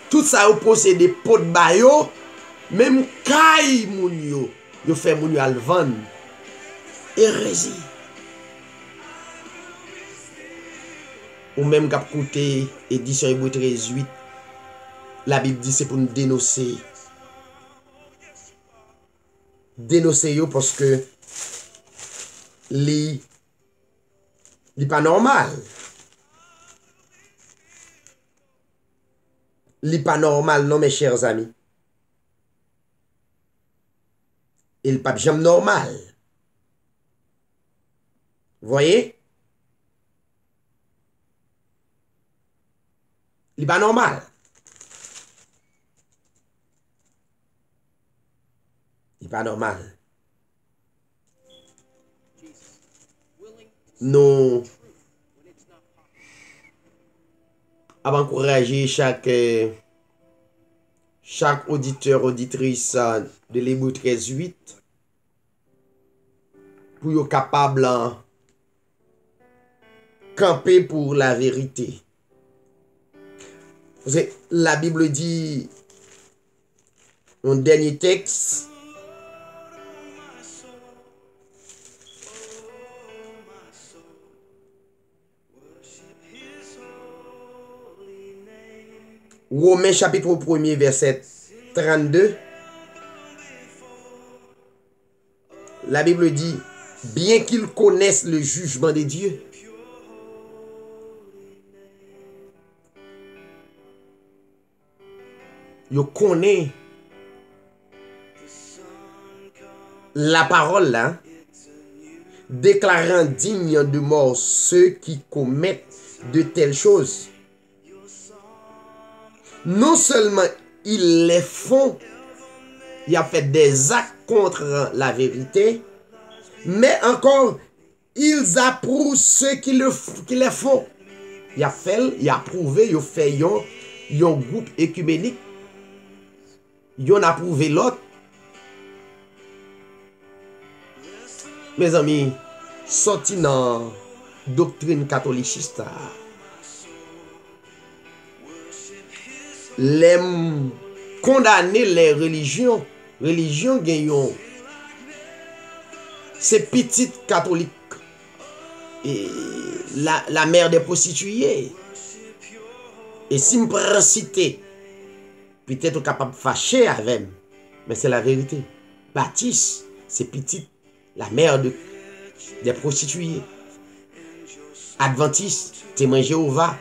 tout ça au posséder pot de bayo, même kay moun yo fait moun yo al vendre. Hérésie. Ou même cap côté édition Hébreu 13:8 la Bible dit c'est pour nous dénoncer. Dénoncer yo parce que li pas normal. Li pas normal non mes chers amis. Il pas jamais normal. Voyez? Il pas normal. Il pas normal. Nous avons encouragé chaque auditeur, auditrice de l'Hébreu 13:8 pour être capable de camper pour la vérité. Parce que la Bible dit, un dernier texte, Romains chapitre 1er verset 32, la Bible dit, bien qu'ils connaissent le jugement de Dieu, ils connaissent la parole là, déclarant dignes de mort ceux qui commettent de telles choses. Non seulement ils les font, ils ont fait des actes contre la vérité, mais encore ils approuvent ceux qui les font. Ils ont fait, ils ont approuvé, ils ont fait un groupe écuménique, ils ont approuvé l'autre. Mes amis, sorti dans la doctrine catholiciste, les condamner les religions gagnent ces petites catholiques et la mère des prostituées. Et si me prend citer, peut-être capable de fâcher avec, mais c'est la vérité. Baptiste, c'est petite, la mère des prostituées. Adventiste, témoin Jéhovah.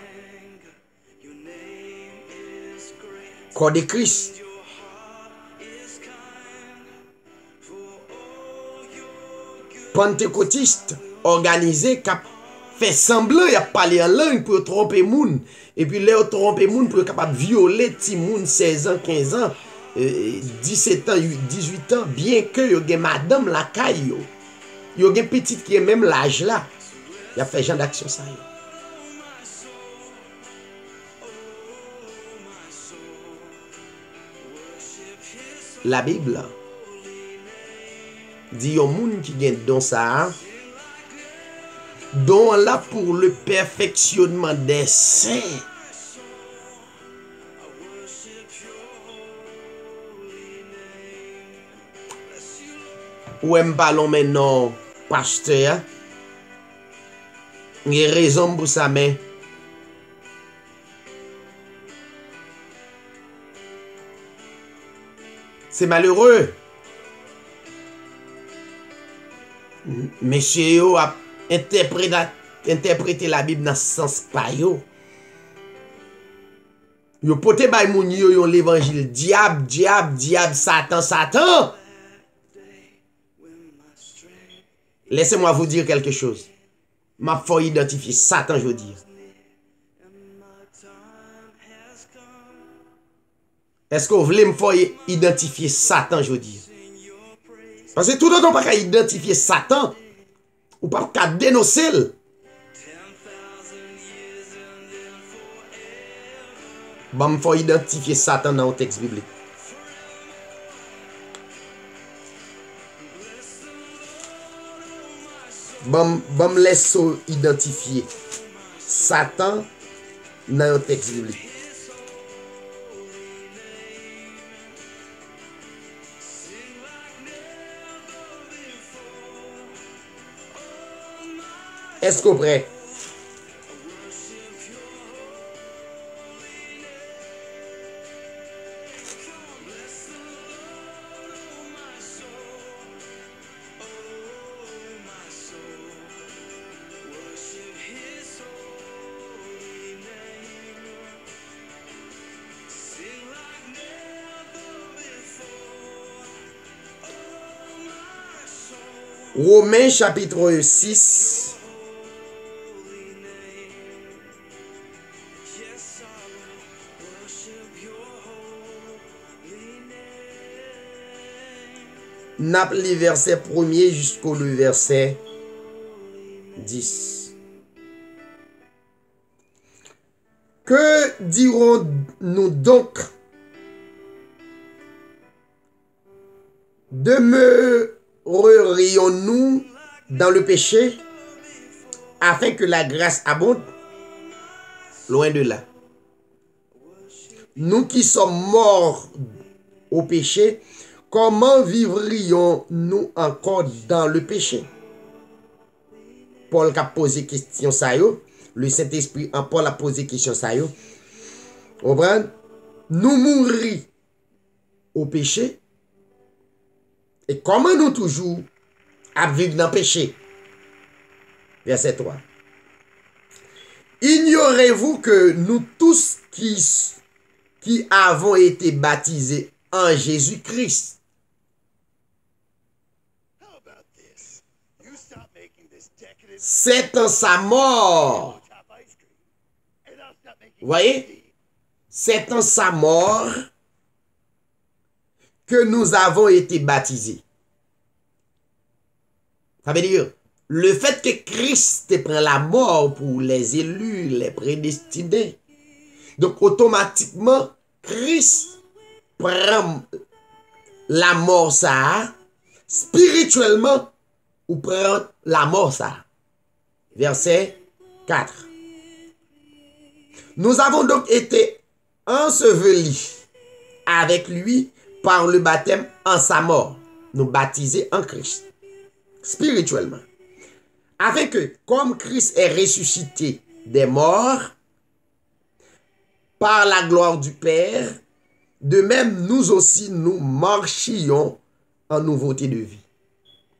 Corps de Christ. Pentecôtiste organisé qui fait semblant il a parlé en langue pour tromper moun et puis là tromper moun pour capable violer ti moun 16 ans, 15 ans, 17 ans, 18 ans, bien que yo gen madame la caille yo gen petite qui est même l'âge là. Il a fait genre d'action ça. La Bible dit yon moun qui gen don ça, don là pour le perfectionnement des saints. Ou em parlons maintenant pasteur. Il y a raison pour ça mais c'est malheureux. Monsieur yo a interprété la Bible dans ce sens pas yo. Yo pote bay moun yo yon l'évangile diable, Satan, Satan. Laissez-moi vous dire quelque chose. Ma faut identifier Satan, je veux dire. Est-ce que vous voulez me faire identifier Satan, je veux dire? Parce que tout le monde pas qu'à identifier Satan, ou pas qu'à dénoncer. Bon, il faut identifier Satan dans le texte biblique. Bon, laisse identifier Satan dans le texte biblique. Est-ce que vous prêt? Romains chapitre 6. N'a les versets 1er jusqu'au verset 10. Que dirons-nous donc? Demeurerions-nous dans le péché afin que la grâce abonde? Loin de là. Nous qui sommes morts au péché, comment vivrions-nous encore dans le péché? Paul a posé question ça yo. Le Saint-Esprit en Paul a posé question ça yo. Nous mourir au péché. Et comment nous toujours à vivre dans le péché? Verset 3. Ignorez-vous que nous tous qui avons été baptisés en Jésus-Christ, c'est en sa mort. Vous voyez? C'est en sa mort que nous avons été baptisés. Ça veut dire, le fait que Christ prend la mort pour les élus, les prédestinés, donc automatiquement, Christ prend la mort ça, spirituellement, ou prend la mort ça. Verset 4. Nous avons donc été ensevelis avec lui par le baptême en sa mort. Nous baptisés en Christ, spirituellement. Afin que, comme Christ est ressuscité des morts, par la gloire du Père, de même nous aussi nous marchions en nouveauté de vie.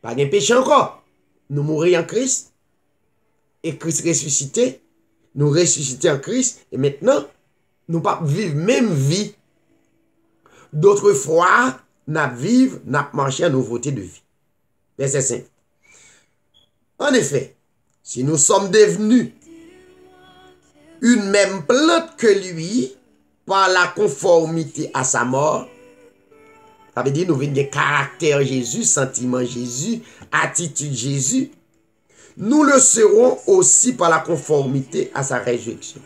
Pas de péché encore. Nous mourons en Christ, et Christ ressuscité, nous ressusciter en Christ, et maintenant, nous pas vivre même vie. D'autres fois, nous vivons, nous marchons en nouveauté de vie. Verset 5. En effet, si nous sommes devenus une même plante que lui, par la conformité à sa mort, ça veut dire nous venons de caractère Jésus, sentiment Jésus, attitude Jésus, nous le serons aussi par la conformité à sa résurrection.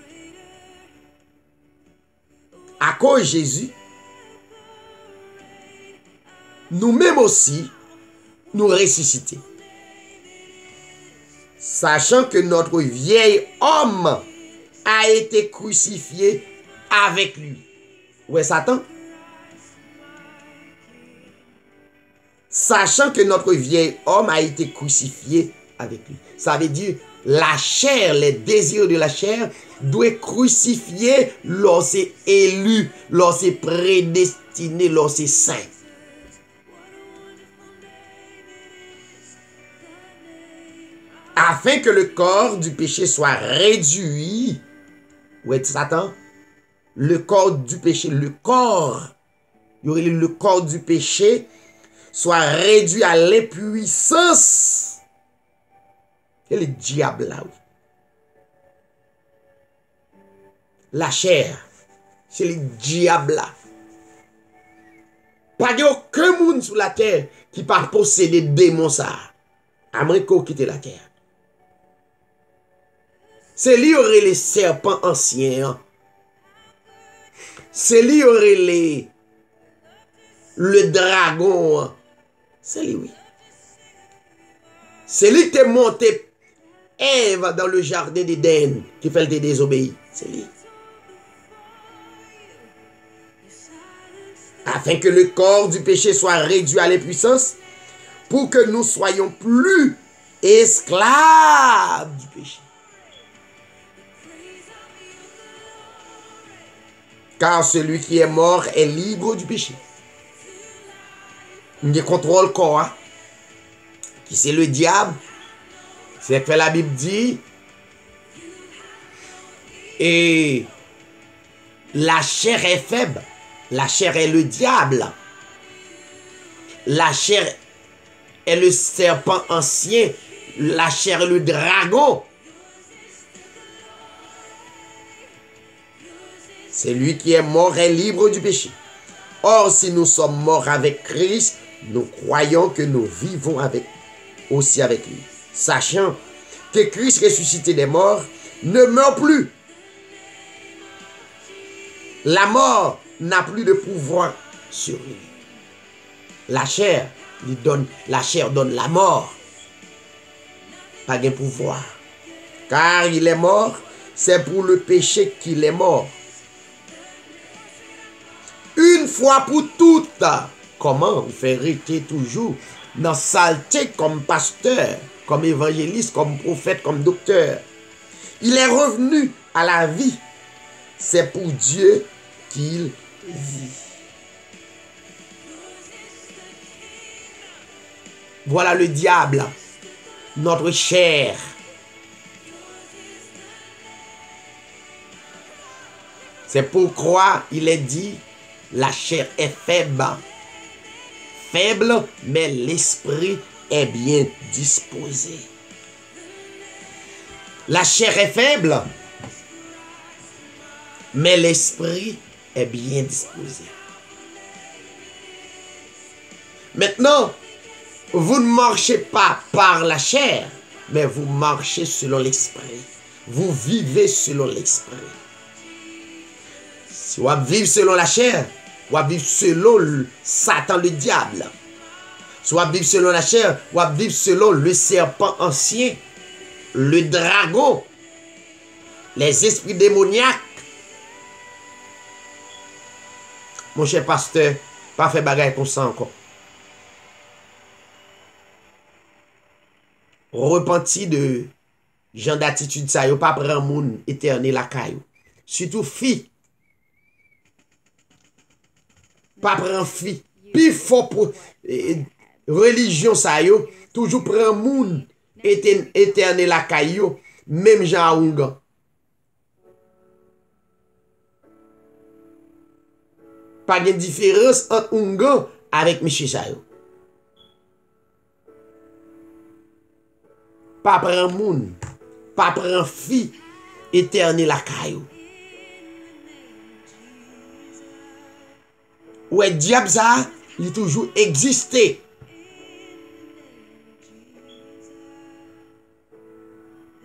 À cause de Jésus, nous-mêmes aussi, nous ressusciter. Sachant que notre vieil homme a été crucifié avec lui. Ouais, Satan? Sachant que notre vieil homme a été crucifié avec lui. Ça veut dire, la chair, les désirs de la chair, doivent crucifier lorsque élu, lorsque prédestiné, lorsque saint. Afin que le corps du péché soit réduit. Ouais, Satan? Le corps du péché, le corps du péché soit réduit à l'impuissance. C'est le diable là. La chair, c'est le diable là. Pas de aucun monde sur la terre qui peut posséder des démons ça. À moins qu'on quitte la terre. C'est lui qui aurait les serpents anciens. C'est lui qui aurait le dragon. C'est lui, oui. C'est lui qui est monté Ève dans le jardin d'Éden, qui fait le désobéir. C'est lui. Afin que le corps du péché soit réduit à l'impuissance, pour que nous soyons plus esclaves du péché. Car celui qui est mort est libre du péché. Il contrôle corps. Hein? Qui c'est le diable? C'est que la Bible dit. Et la chair est faible. La chair est le diable. La chair est le serpent ancien, la chair est le dragon. C'est lui qui est mort et libre du péché. Or, si nous sommes morts avec Christ, nous croyons que nous vivons aussi avec lui. Sachant que Christ ressuscité des morts ne meurt plus. La mort n'a plus de pouvoir sur lui. La chair donne la mort. Pas de pouvoir. Car il est mort, c'est pour le péché qu'il est mort. Une fois pour toutes. Comment vous faire rester toujours dans saleté comme pasteur, comme évangéliste, comme prophète, comme docteur? Il est revenu à la vie. C'est pour Dieu qu'il vit. Voilà le diable, notre chair. C'est pourquoi il est dit, la chair est faible. Faible, mais l'esprit est bien disposé. La chair est faible, mais l'esprit est bien disposé. Maintenant, vous ne marchez pas par la chair, mais vous marchez selon l'esprit. Vous vivez selon l'esprit. Si vous vivez selon la chair, vous vivez selon Satan, le diable. Si vous vivez selon la chair, vous vivez selon le serpent ancien, le dragon, les esprits démoniaques. Mon cher pasteur, pas fait bagaille comme ça encore. Repenti de genre d'attitude ça, yo pas prend moun éternel la caillou. Surtout fille. Pas prend fille. Puis faut pour religion ça yo, toujours prend moun éternel la caillou, même Jean Ougan. Pas de différence entre Ougan avec Michel Sayo. Pas prend moun, pas prend fille éternel la caillou. Ouais, diable ça, il toujours existé.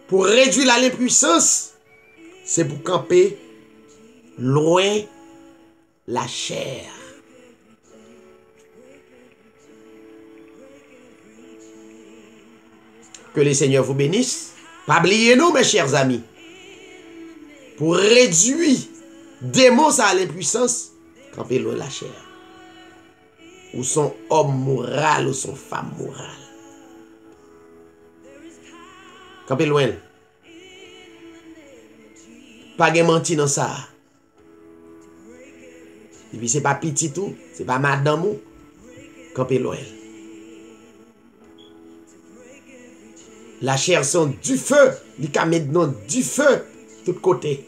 Pour réduire l'impuissance, c'est pour camper loin la chair. Que le Seigneur vous bénisse. Pas oublier nous, mes chers amis. Pour réduire démons à l'impuissance, camper loin la chair. Ou son homme moral ou son femme morale. Camper loin. Pas de menti dans ça. Et puis c'est pas petit tout, c'est pas madame ou. Camper loin. La chair sont du feu, les camédons du feu, de tous côtés.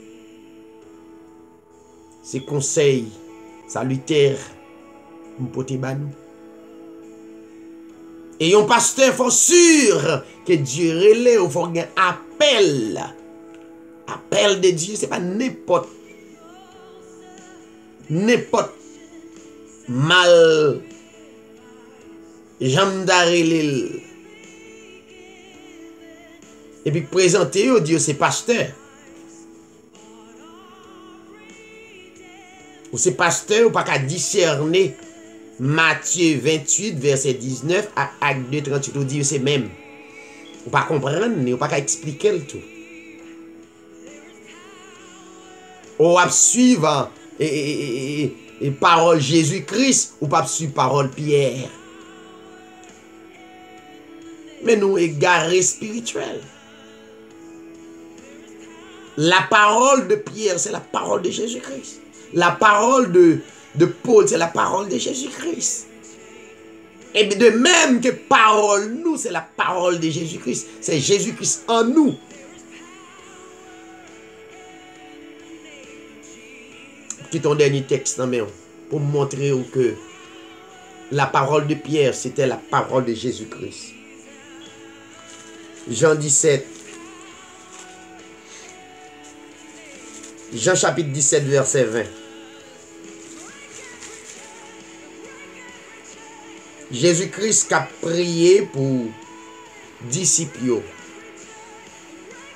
C'est conseil salutaire, m'pote banou. Et un pasteur faut sûr que Dieu relève, il faut un appel. Appel de Dieu, c'est pas n'importe mal jambe d'arrêler. Et puis présenter au Dieu, c'est pasteur. Ou c'est pasteur, ou pas qu'à discerner Matthieu 28, verset 19, à Acte 2, 38, ou Dieu, c'est même. Ou pas comprendre, ou pas qu'à expliquer le tout. Ou à suivre et parole Jésus-Christ, ou pas suivre parole Pierre. Mais nous égarés spirituels. La parole de Pierre, c'est la parole de Jésus-Christ. La parole de Paul, c'est la parole de Jésus-Christ. Et de même que parole, nous, c'est la parole de Jésus-Christ. C'est Jésus-Christ en nous. Qui ton dernier texte, non, mais pour montrer que la parole de Pierre, c'était la parole de Jésus-Christ. Jean 17. Jean chapitre 17, verset 20. Jésus-Christ a prié pour disciples.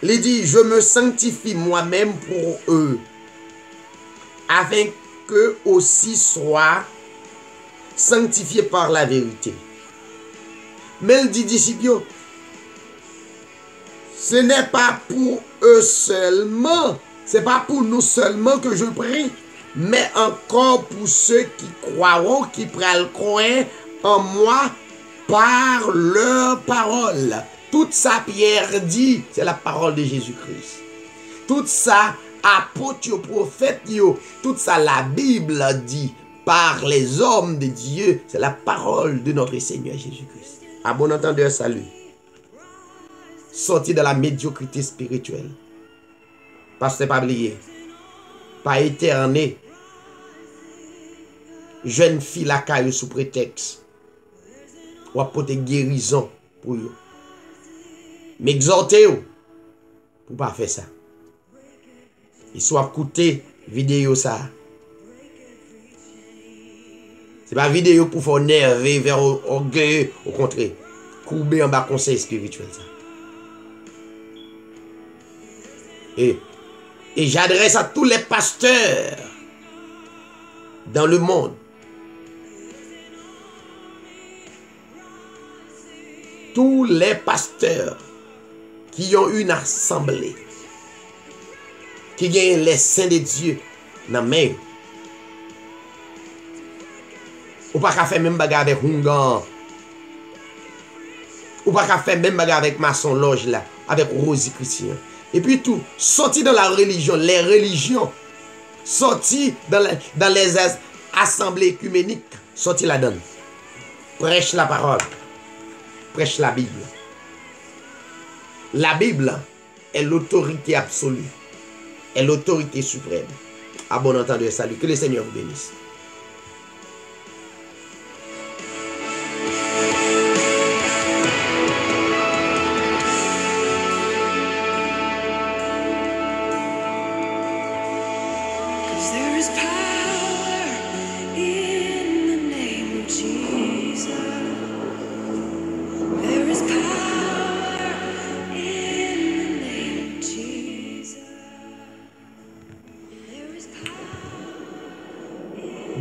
Il dit, je me sanctifie moi-même pour eux, afin qu'eux aussi soient sanctifiés par la vérité. Mais il dit, disciples, ce n'est pas pour eux seulement, c'est pas pour nous seulement que je prie, mais encore pour ceux qui croiront, qui prennent croire en moi par leur parole. Tout ça, Pierre dit, c'est la parole de Jésus-Christ. Tout ça, apôtres, prophètes, tout ça, la Bible dit par les hommes de Dieu, c'est la parole de notre Seigneur Jésus-Christ. À bon entendeur, salut. Sorti de la médiocrité spirituelle. Parce que pas oublié, pas éterné, jeune fille la caille sous prétexte, ou apporter guérison pour eux. Mais exhortez-vous pour pas faire ça. Il soit écouté vidéo ça. C'est pas vidéo pour faire nerver vers orgueil, au contraire. Courber en bas conseil spirituel ça. Et j'adresse à tous les pasteurs dans le monde. Tous les pasteurs qui ont une assemblée, qui gagnent les saints de Dieu dans main. Ou pas qu'à faire même bagarre avec Hungan. Ou pas qu'à faire même bagarre avec Maçon Loge là, avec Rosie Christian. Et puis tout, sorti dans la religion, les religions, sorti dans les assemblées œcuméniques, sorti la donne. Prêche la parole. Prêche la Bible. La Bible est l'autorité absolue, est l'autorité suprême. À bon entendeur, salut. Que le Seigneur vous bénisse.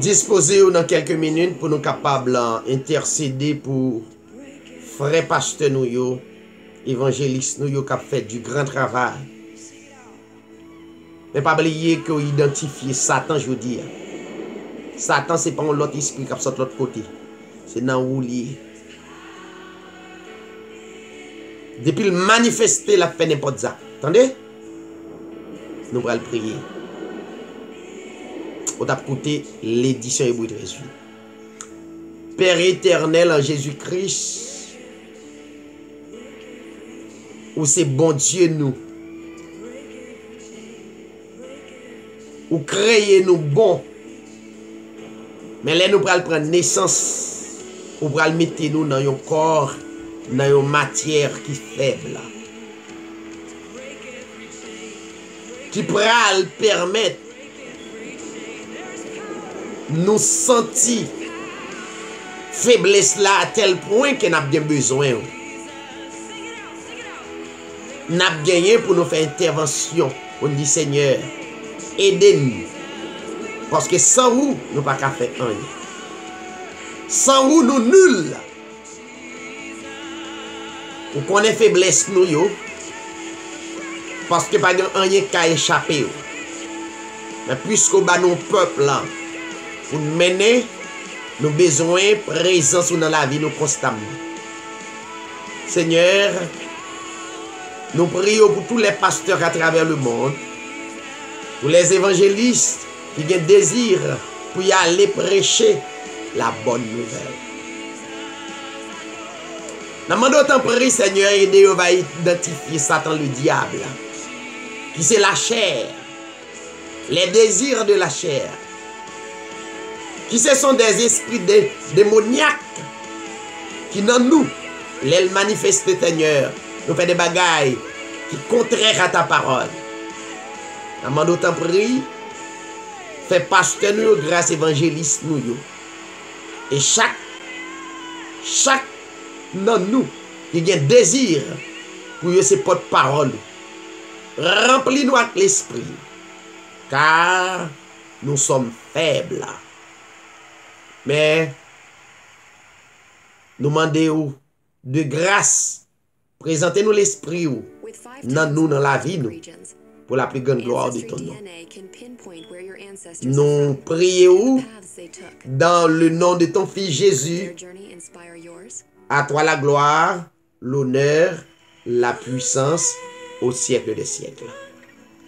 Disposez-vous dans quelques minutes pour nous capables d'intercéder pour frères pasteurs nous, évangélistes nous qui ont fait du grand travail. Mais pas oublier qu'on identifie Satan, je veux dire. Satan, c'est pas l'autre esprit qui sort de l'autre côté. C'est dans où lié. Depuis le manifester, la fait n'importe ça. Attendez? Nous allons prier. On t'a écouté l'édition Hébreu 13. Père éternel en Jésus-Christ, où c'est bon Dieu nous, où créez nous bon, mais là nous prenons prendre naissance, ou prenons mettre nous dans un corps, dans une matière qui est faible, qui pral permettre nous sentir faiblesse là à tel point que nous avons bien besoin. Nous avons gagné pour nous faire intervention. On dit Seigneur, aidez-nous. Parce que sans vous, nous ne pouvons pas faire rien. Sans vous, nous nuls. Vous connaissez faiblesse nous yo. Parce que pas rien qui a échappé. Mais puisque nous avons peuple là, pour nous mener, nous avons besoin de présence dans la vie nous constamment. Seigneur, nous prions pour tous les pasteurs à travers le monde, pour les évangélistes qui ont un désir pour y aller prêcher la bonne nouvelle. Nous demandons autant prier, Seigneur, et Dieu va identifier Satan, le diable, qui c'est la chair, les désirs de la chair, Qui ce sont des esprits démoniaques qui dans nous, les manifestent, Seigneur. Nous faisons des bagailles qui contraires à ta parole. Amant d'autant prie, fais pasteur nous, grâce évangéliste nous. Et chaque dans nous qui a un désir pour ces porte-parole, remplis-nous avec l'esprit, car nous sommes faibles. Mais nous demandons de grâce, présentez-nous l'esprit dans nous, dans la vie, nous, pour la plus grande gloire de ton nom. Nous prions dans le nom de ton Fils Jésus. À toi la gloire, l'honneur, la puissance au siècle des siècles.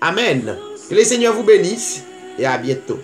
Amen. Que le Seigneur vous bénisse et à bientôt.